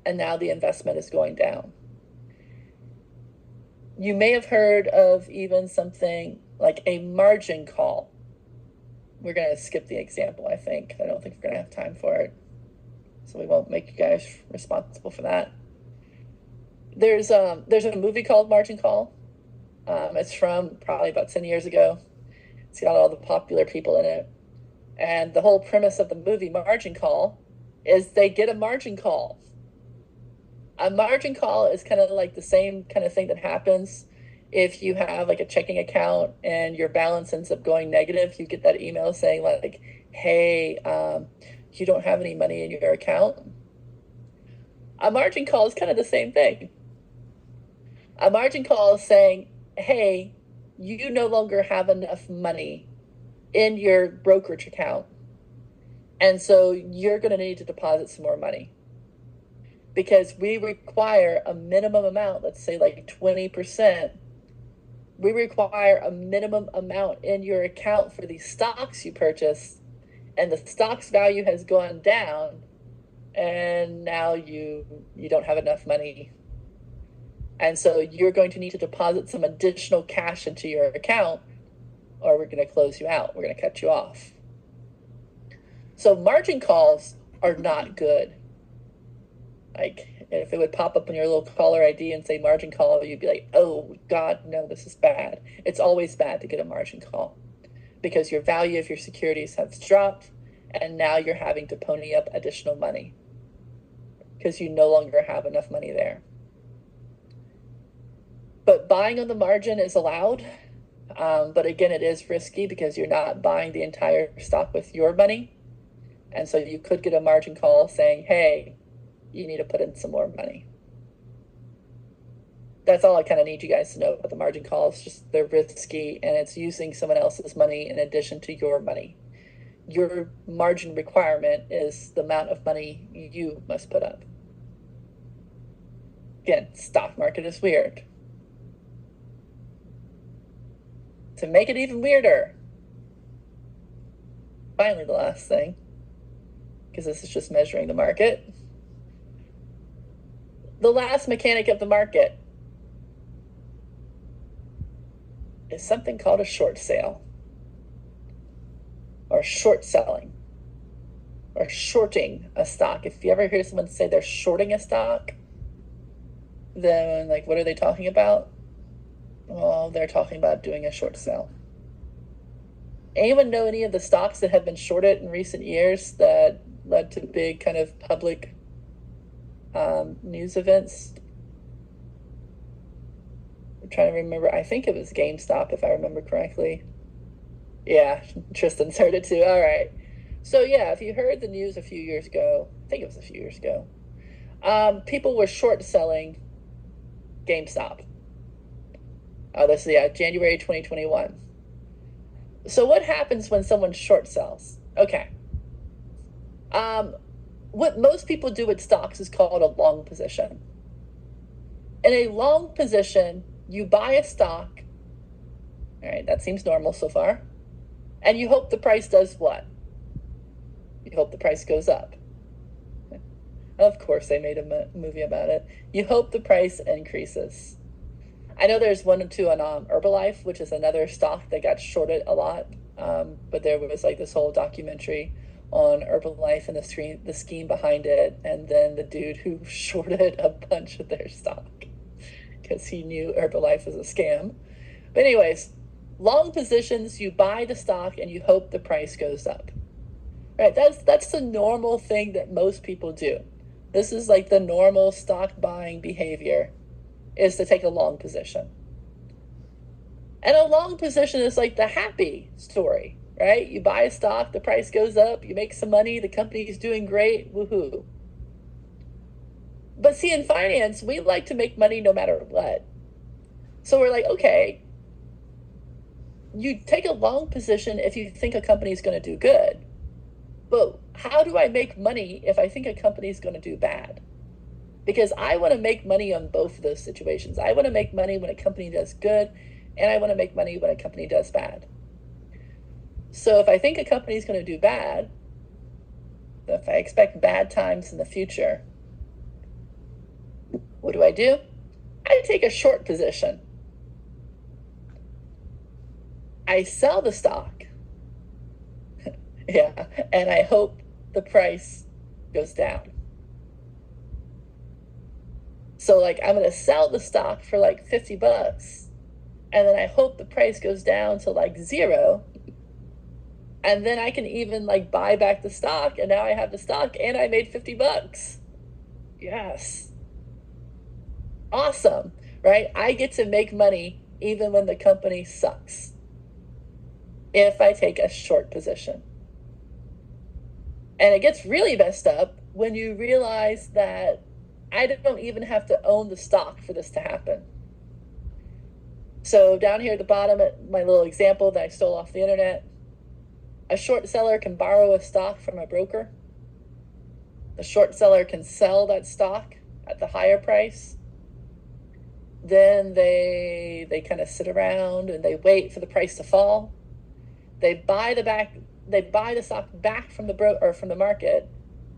and now the investment is going down. You may have heard of even something like a margin call. We're going to skip the example, I think. I don't think we're going to have time for it. So we won't make you guys responsible for that. There's a movie called Margin Call. It's from probably about 10 years ago. It's got all the popular people in it. And the whole premise of the movie Margin Call is they get a margin call. A margin call is kind of like the same kind of thing that happens if you have like a checking account and your balance ends up going negative. You get that email saying like, hey, you don't have any money in your account. A margin call is kind of the same thing. A margin call is saying, hey, you no longer have enough money in your brokerage account, and so you're going to need to deposit some more money, because we require a minimum amount, let's say like 20%. We require a minimum amount in your account for these stocks you purchased, and the stock's value has gone down, and now you don't have enough money. And so you're going to need to deposit some additional cash into your account, or we're going to close you out. We're going to cut you off. So margin calls are not good. Like, if it would pop up on your little caller ID and say margin call, you'd be like, oh, God, no, this is bad. It's always bad to get a margin call because your value of your securities has dropped, and now you're having to pony up additional money because you no longer have enough money there. But buying on the margin is allowed. But again, it is risky because you're not buying the entire stock with your money. And so you could get a margin call saying, hey, you need to put in some more money. That's all I kind of need you guys to know about the margin calls. Just they're risky, and it's using someone else's money in addition to your money. Your margin requirement is the amount of money you must put up. Again, stock market is weird. To make it even weirder, finally the last thing, because this is just measuring the market. The last mechanic of the market is something called a short sale, or short selling, or shorting a stock. If you ever hear someone say they're shorting a stock, then like, what are they talking about? Well, they're talking about doing a short sale. Anyone know any of the stocks that have been shorted in recent years that led to big kind of public news events? I'm trying to remember. I think it was GameStop, if I remember correctly. Yeah, Tristan's heard it too. All right. So yeah, if you heard the news a few years ago, I think it was a few years ago, people were short selling GameStop. This is January 2021. So what happens when someone short sells? Okay. What most people do with stocks is called a long position. In a long position, you buy a stock. All right, that seems normal so far. And you hope the price does what? You hope the price goes up. Of course, they made a movie about it. You hope the price increases. I know there's one or two on Herbalife, which is another stock that got shorted a lot. But there was like this whole documentary on Herbalife and the scheme behind it. And then the dude who shorted a bunch of their stock because he knew Herbalife was a scam. But anyways, long positions, you buy the stock and you hope the price goes up. Right? That's the normal thing that most people do. This is like the normal stock buying behavior, is to take a long position. And a long position is like the happy story, right? You buy a stock, the price goes up, you make some money, the company's doing great, woohoo. But see, in finance, we like to make money no matter what. So we're like, okay, you take a long position if you think a company is going to do good. But how do I make money if I think a company is going to do bad? Because I want to make money on both of those situations. I want to make money when a company does good, and I want to make money when a company does bad. So if I think a company is going to do bad, if I expect bad times in the future, what do? I take a short position. I sell the stock. Yeah, and I hope the price goes down. So like I'm going to sell the stock for like $50, and then I hope the price goes down to like 0. And then I can even like buy back the stock, and now I have the stock and I made $50. Yes. Awesome, right? I get to make money even when the company sucks if I take a short position. And it gets really messed up when you realize that I don't even have to own the stock for this to happen. So down here at the bottom, my little example that I stole off the internet, a short seller can borrow a stock from a broker. The short seller can sell that stock at the higher price. Then they kind of sit around and they wait for the price to fall. They buy the stock back from the market,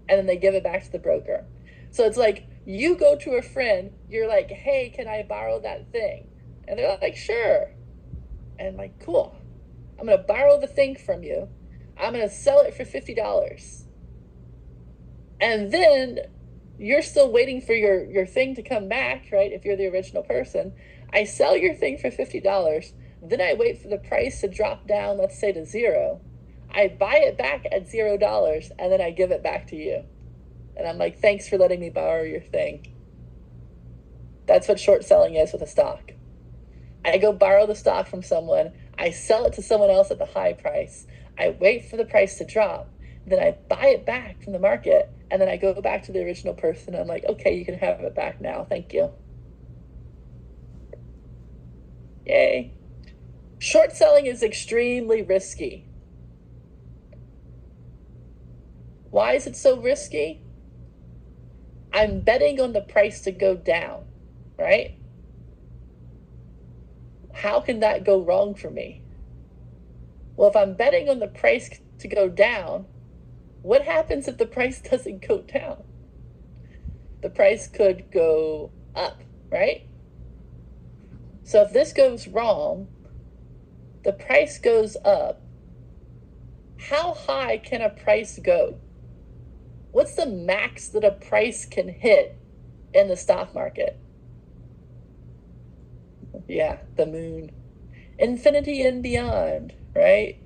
and then they give it back to the broker. So it's like you go to a friend, you're like, hey, can I borrow that thing? And they're like, sure. And I'm like, cool. I'm going to borrow the thing from you. I'm going to sell it for $50. And then you're still waiting for your thing to come back, right? If you're the original person. I sell your thing for $50. Then I wait for the price to drop down, let's say to 0. I buy it back at $0, and then I give it back to you. And I'm like, thanks for letting me borrow your thing. That's what short selling is with a stock. I go borrow the stock from someone. I sell it to someone else at the high price. I wait for the price to drop. Then I buy it back from the market. And then I go back to the original person. I'm like, okay, you can have it back now. Thank you. Yay. Short selling is extremely risky. Why is it so risky? I'm betting on the price to go down, right? How can that go wrong for me? Well, if I'm betting on the price to go down, what happens if the price doesn't go down? The price could go up, right? So if this goes wrong, the price goes up. How high can a price go? What's the max that a price can hit in the stock market? Yeah, the moon. Infinity and beyond, right?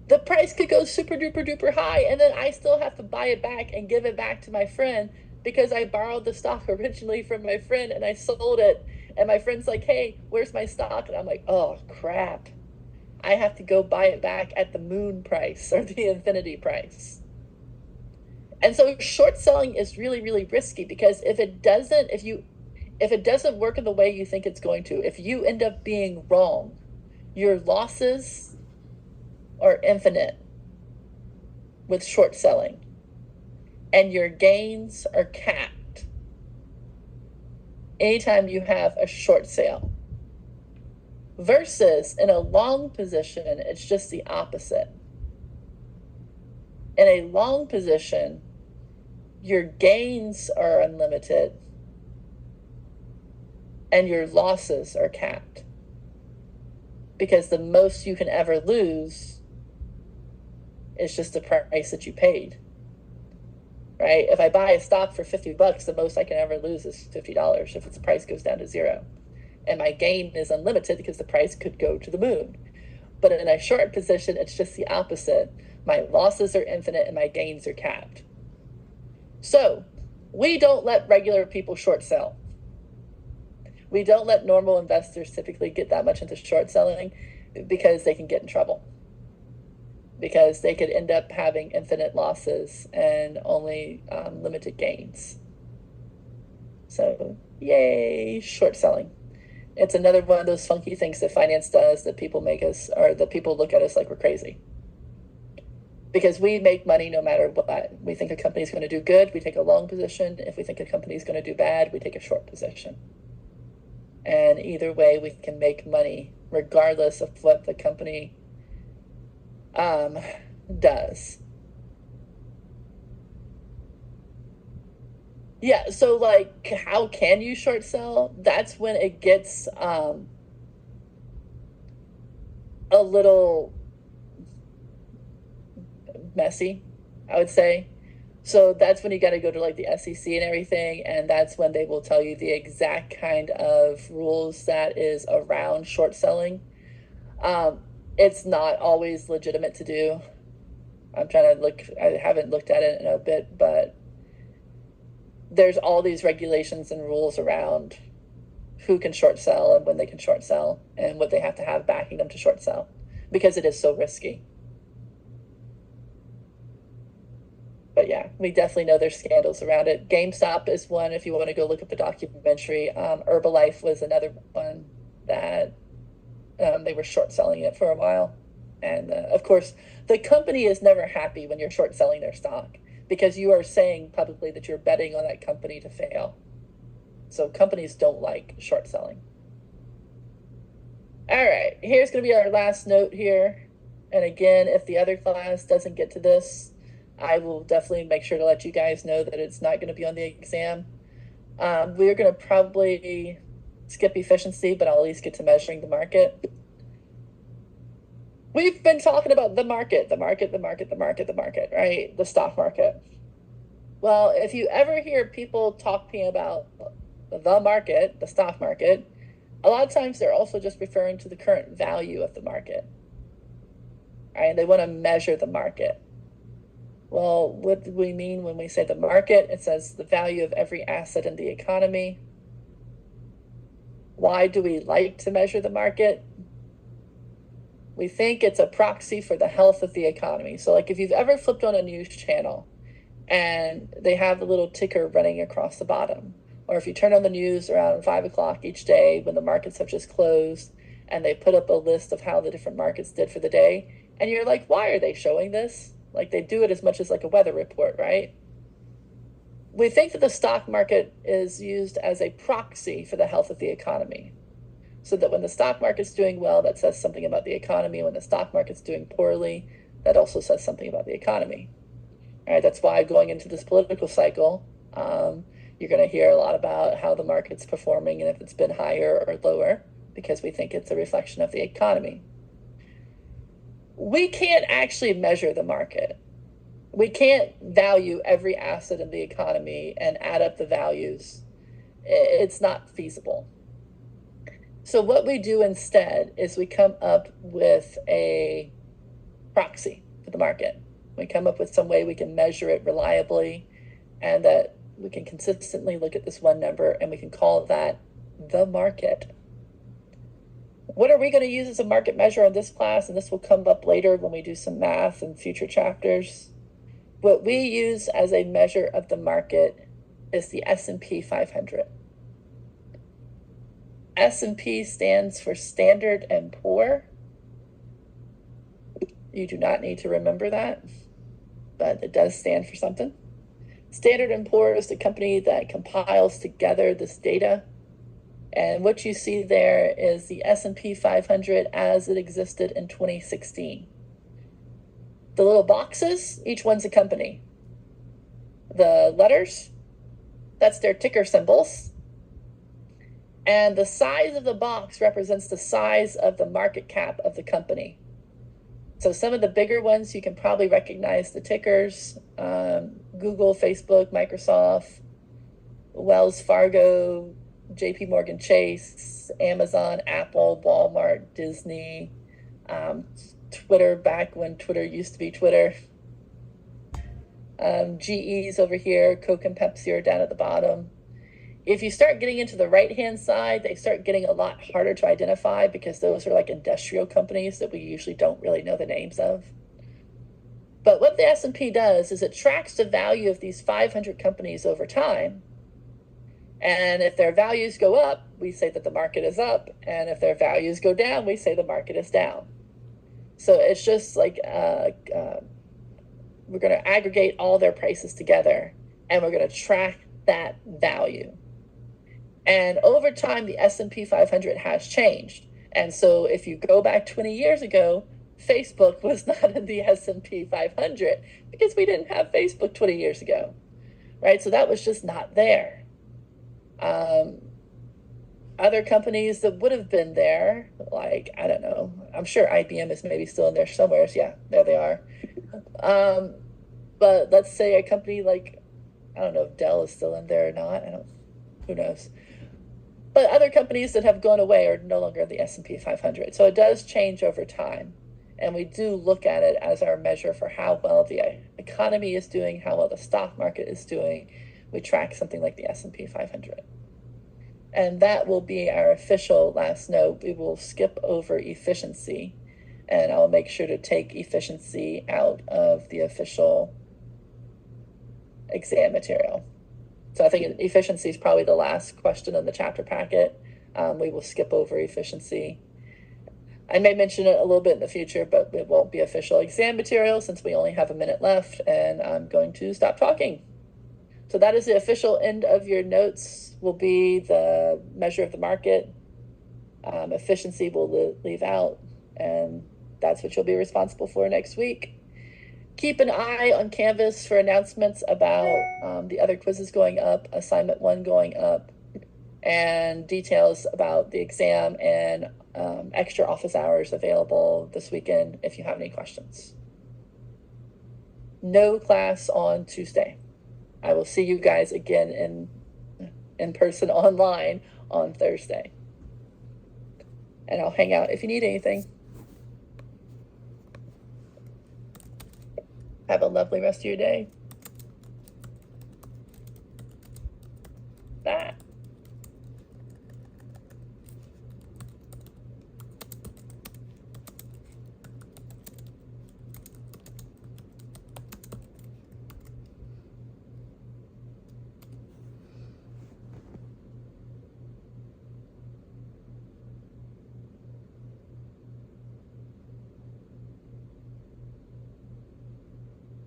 The price could go super duper duper high, and then I still have to buy it back and give it back to my friend because I borrowed the stock originally from my friend and I sold it. And my friend's like, hey, where's my stock? And I'm like, oh, crap. I have to go buy it back at the moon price or the infinity price. And so short selling is really, really risky because if it doesn't work in the way you think it's going to, if you end up being wrong, your losses are infinite with short selling, and your gains are capped anytime you have a short sale. Versus in a long position, it's just the opposite. In a long position, your gains are unlimited and your losses are capped. Because the most you can ever lose is just the price that you paid. Right? If I buy a stock for $50, the most I can ever lose is $50 if its price goes down to 0. And my gain is unlimited because the price could go to the moon. But in a short position, it's just the opposite. My losses are infinite and my gains are capped. So we don't let regular people short sell. We don't let normal investors typically get that much into short selling because they can get in trouble. because they could end up having infinite losses and only limited gains. So, yay, short selling. It's another one of those funky things that finance does that people make us, or that people look at us like we're crazy. Because we make money no matter what. We think a company is going to do good, we take a long position. If we think a company is going to do bad, we take a short position. And either way, we can make money regardless of what the company does. Yeah, so like, how can you short sell? That's when it gets a little messy, I would say. So that's when you got to go to like the SEC and everything, and that's when they will tell you the exact kind of rules that is around short selling. It's not always legitimate to do. I'm trying to look, I haven't looked at it in a bit, but there's all these regulations and rules around who can short sell and when they can short sell and what they have to have backing them to short sell, because it is so risky. But yeah, we definitely know there's scandals around it. GameStop is one, if you want to go look at the documentary. Herbalife was another one that they were short selling it for a while. And of course, the company is never happy when you're short selling their stock, because you are saying publicly that you're betting on that company to fail. So companies don't like short selling. All right, here's going to be our last note here. And again, if the other class doesn't get to this, I will definitely make sure to let you guys know that it's not going to be on the exam. We're going to probably skip efficiency, but I'll at least get to measuring the market. We've been talking about the market, right? The stock market. Well, if you ever hear people talking about the market, the stock market, a lot of times they're also just referring to the current value of the market, right? They want to measure the market. Well, what do we mean when we say the market? It says the value of every asset in the economy. Why do we like to measure the market? We think it's a proxy for the health of the economy. So like if you've ever flipped on a news channel and they have the little ticker running across the bottom, or if you turn on the news around 5 o'clock each day when the markets have just closed and they put up a list of how the different markets did for the day, and you're like, why are they showing this? Like they do it as much as like a weather report, right? We think that the stock market is used as a proxy for the health of the economy. So that when the stock market's doing well, that says something about the economy. When the stock market's doing poorly, that also says something about the economy. All right, that's why going into this political cycle, you're going to hear a lot about how the market's performing and if it's been higher or lower, because we think it's a reflection of the economy. We can't actually measure the market. We can't value every asset in the economy and add up the values. It's not feasible. So what we do instead is we come up with a proxy for the market. We come up with some way we can measure it reliably, and that we can consistently look at this one number, and we can call that the market. What are we going to use as a market measure in this class? And this will come up later when we do some math in future chapters. What we use as a measure of the market is the S&P 500. S&P stands for Standard and Poor. You do not need to remember that, but it does stand for something. Standard and Poor is the company that compiles together this data. And what you see there is the S&P 500 as it existed in 2016. The little boxes, each one's a company. The letters, that's their ticker symbols. And the size of the box represents the size of the market cap of the company. So some of the bigger ones, you can probably recognize the tickers: Google, Facebook, Microsoft, Wells Fargo, JP Morgan Chase, Amazon, Apple, Walmart, Disney, Twitter, back when Twitter used to be Twitter. GE's over here, Coke and Pepsi are down at the bottom. If you start getting into the right-hand side, they start getting a lot harder to identify, because those are like industrial companies that we usually don't really know the names of. But what the S&P does is it tracks the value of these 500 companies over time. And if their values go up, we say that the market is up. And if their values go down, we say the market is down. So it's just like we're going to aggregate all their prices together, and we're going to track that value. And over time, the S&P 500 has changed. And so if you go back 20 years ago, Facebook was not in the S&P 500 because we didn't have Facebook 20 years ago, right? So that was just not there. Other companies that would have been there, like, I don't know, I'm sure IBM is maybe still in there somewhere. Yeah, there they are. But let's say a company like, I don't know if Dell is still in there or not. Who knows? But other companies that have gone away are no longer in the S&P 500. So it does change over time. And we do look at it as our measure for how well the economy is doing, how well the stock market is doing. We track something like the S&P 500. And that will be our official last note. We will skip over efficiency, and I'll make sure to take efficiency out of the official exam material. So I think efficiency is probably the last question in the chapter packet. We will skip over efficiency. I may mention it a little bit in the future, but it won't be official exam material since we only have a minute left, and I'm going to stop talking. So that is the official end of your notes, will be the measure of the market. Efficiency will leave out, and that's what you'll be responsible for next week. Keep an eye on Canvas for announcements about the other quizzes going up, assignment 1 going up, and details about the exam and extra office hours available this weekend if you have any questions. No class on Tuesday. I will see you guys again in person online on Thursday. And I'll hang out if you need anything. Have a lovely rest of your day. Bye.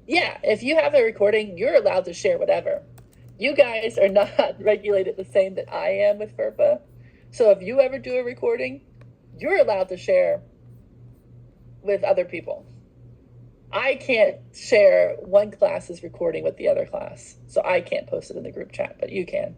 Yeah, if you have a recording, you're allowed to share whatever. You guys are not regulated the same that I am with FERPA. So if you ever do a recording, you're allowed to share with other people. I can't share one class's recording with the other class, so I can't post it in the group chat, but you can.